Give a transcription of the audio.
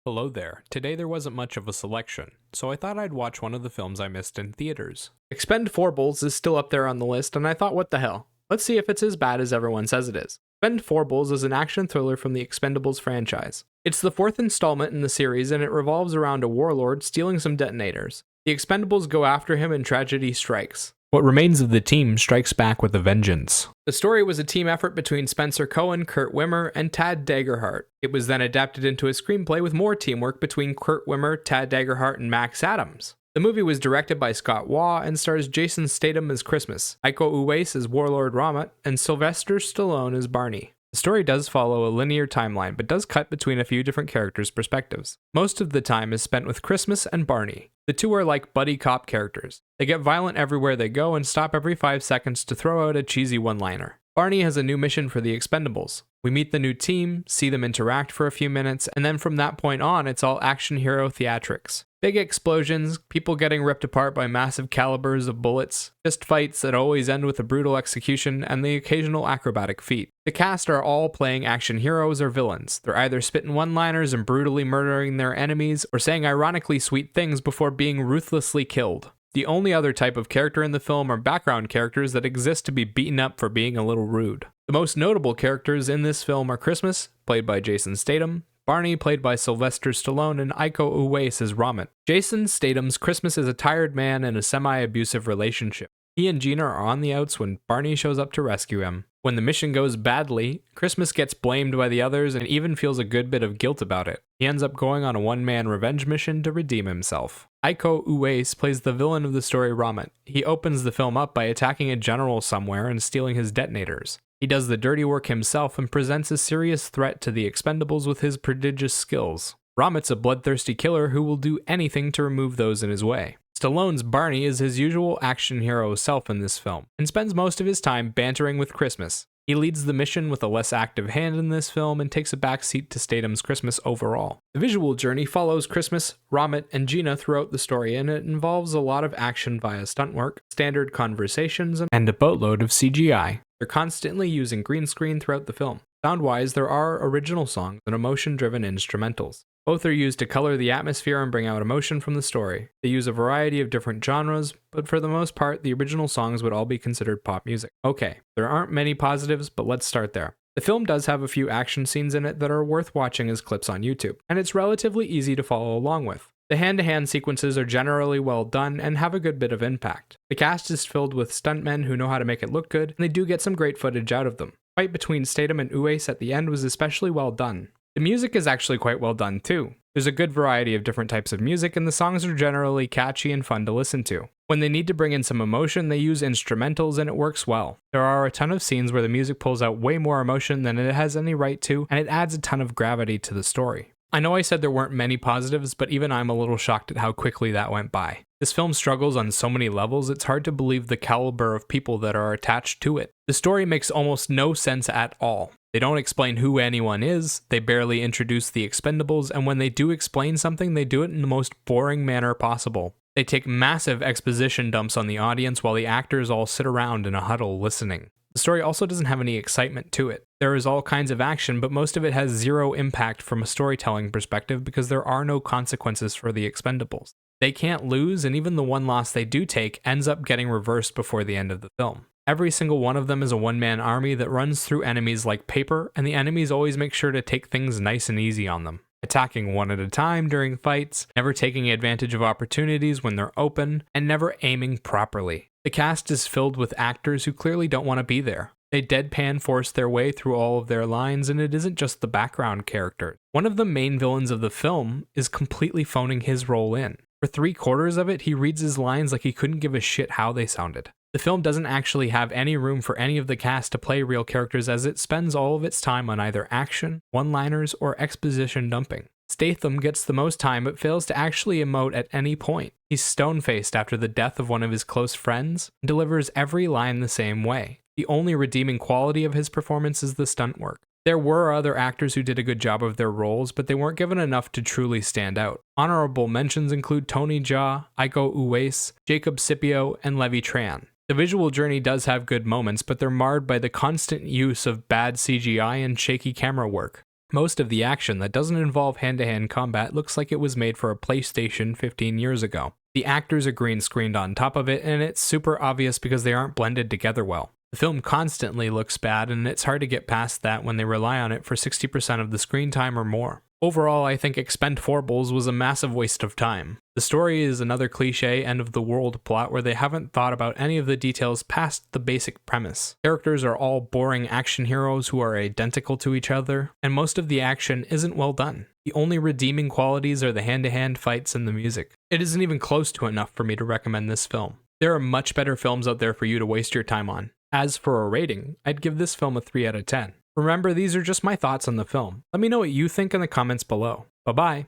Hello there. Today there wasn't much of a selection, so I thought I'd watch one of the films I missed in theaters. Expendables is still up there on the list, and I thought, what the hell? Let's see if it's as bad as everyone says it is. Expendables is an action thriller from the Expendables franchise. It's the fourth installment in the series, and it revolves around a warlord stealing some detonators. The Expendables go after him and tragedy strikes. What remains of the team strikes back with a vengeance. The story was a team effort between Spencer Cohen, Kurt Wimmer, and Tad Dagerhart. It was then adapted into a screenplay with more teamwork between Kurt Wimmer, Tad Dagerhart, and Max Adams. The movie was directed by Scott Waugh and stars Jason Statham as Christmas, Iko Uwais as Warlord Ramat, and Sylvester Stallone as Barney. The story does follow a linear timeline, but does cut between a few different characters' perspectives. Most of the time is spent with Christmas and Barney. The two are like buddy cop characters. They get violent everywhere they go and stop every 5 seconds to throw out a cheesy one-liner. Barney has a new mission for the Expendables. We meet the new team, see them interact for a few minutes, and then from that point on, it's all action hero theatrics. Big explosions, people getting ripped apart by massive calibers of bullets, fist fights that always end with a brutal execution, and the occasional acrobatic feat. The cast are all playing action heroes or villains. They're either spitting one-liners and brutally murdering their enemies, or saying ironically sweet things before being ruthlessly killed. The only other type of character in the film are background characters that exist to be beaten up for being a little rude. The most notable characters in this film are Christmas, played by Jason Statham, Barney, played by Sylvester Stallone, and Iko Uwais as Ramat. Jason Statham's Christmas is a tired man in a semi-abusive relationship. He and Gina are on the outs when Barney shows up to rescue him. When the mission goes badly, Christmas gets blamed by the others and even feels a good bit of guilt about it. He ends up going on a one-man revenge mission to redeem himself. Iko Uwais plays the villain of the story Ramat. He opens the film up by attacking a general somewhere and stealing his detonators. He does the dirty work himself and presents a serious threat to the Expendables with his prodigious skills. Ramat's a bloodthirsty killer who will do anything to remove those in his way. Stallone's Barney is his usual action hero self in this film, and spends most of his time bantering with Christmas. He leads the mission with a less active hand in this film and takes a backseat to Statham's Christmas overall. The visual journey follows Christmas, Ramat, and Gina throughout the story, and it involves a lot of action via stunt work, standard conversations, and a boatload of CGI. They're constantly using green screen throughout the film. Sound-wise, there are original songs and emotion-driven instrumentals. Both are used to color the atmosphere and bring out emotion from the story. They use a variety of different genres, but for the most part, the original songs would all be considered pop music. Okay, there aren't many positives, but let's start there. The film does have a few action scenes in it that are worth watching as clips on YouTube, and it's relatively easy to follow along with. The hand-to-hand sequences are generally well done and have a good bit of impact. The cast is filled with stuntmen who know how to make it look good, and they do get some great footage out of them. The fight between Statham and Uwais at the end was especially well done. The music is actually quite well done too. There's a good variety of different types of music, and the songs are generally catchy and fun to listen to. When they need to bring in some emotion, they use instrumentals and it works well. There are a ton of scenes where the music pulls out way more emotion than it has any right to, and it adds a ton of gravity to the story. I know I said there weren't many positives, but even I'm a little shocked at how quickly that went by. This film struggles on so many levels, it's hard to believe the caliber of people that are attached to it. The story makes almost no sense at all. They don't explain who anyone is, they barely introduce the Expendables, and when they do explain something, they do it in the most boring manner possible. They take massive exposition dumps on the audience while the actors all sit around in a huddle listening. The story also doesn't have any excitement to it. There is all kinds of action, but most of it has zero impact from a storytelling perspective because there are no consequences for the Expendables. They can't lose, and even the one loss they do take ends up getting reversed before the end of the film. Every single one of them is a one-man army that runs through enemies like paper, and the enemies always make sure to take things nice and easy on them. Attacking one at a time during fights, never taking advantage of opportunities when they're open, and never aiming properly. The cast is filled with actors who clearly don't want to be there. They deadpan force their way through all of their lines, and it isn't just the background characters. One of the main villains of the film is completely phoning his role in. For 3/4 of it, he reads his lines like he couldn't give a shit how they sounded. The film doesn't actually have any room for any of the cast to play real characters as it spends all of its time on either action, one-liners, or exposition dumping. Statham gets the most time but fails to actually emote at any point. He's stone-faced after the death of one of his close friends and delivers every line the same way. The only redeeming quality of his performance is the stunt work. There were other actors who did a good job of their roles, but they weren't given enough to truly stand out. Honorable mentions include Tony Jaa, Iko Uwais, Jacob Scipio, and Levi Tran. The visual journey does have good moments, but they're marred by the constant use of bad CGI and shaky camera work. Most of the action that doesn't involve hand-to-hand combat looks like it was made for a PlayStation 15 years ago. The actors are green screened on top of it, and it's super obvious because they aren't blended together well. The film constantly looks bad, and it's hard to get past that when they rely on it for 60% of the screen time or more. Overall, I think Expendables was a massive waste of time. The story is another cliche end-of-the-world plot where they haven't thought about any of the details past the basic premise. Characters are all boring action heroes who are identical to each other, and most of the action isn't well done. The only redeeming qualities are the hand-to-hand fights and the music. It isn't even close to enough for me to recommend this film. There are much better films out there for you to waste your time on. As for a rating, I'd give this film a 3 out of 10. Remember, these are just my thoughts on the film. Let me know what you think in the comments below. Bye-bye.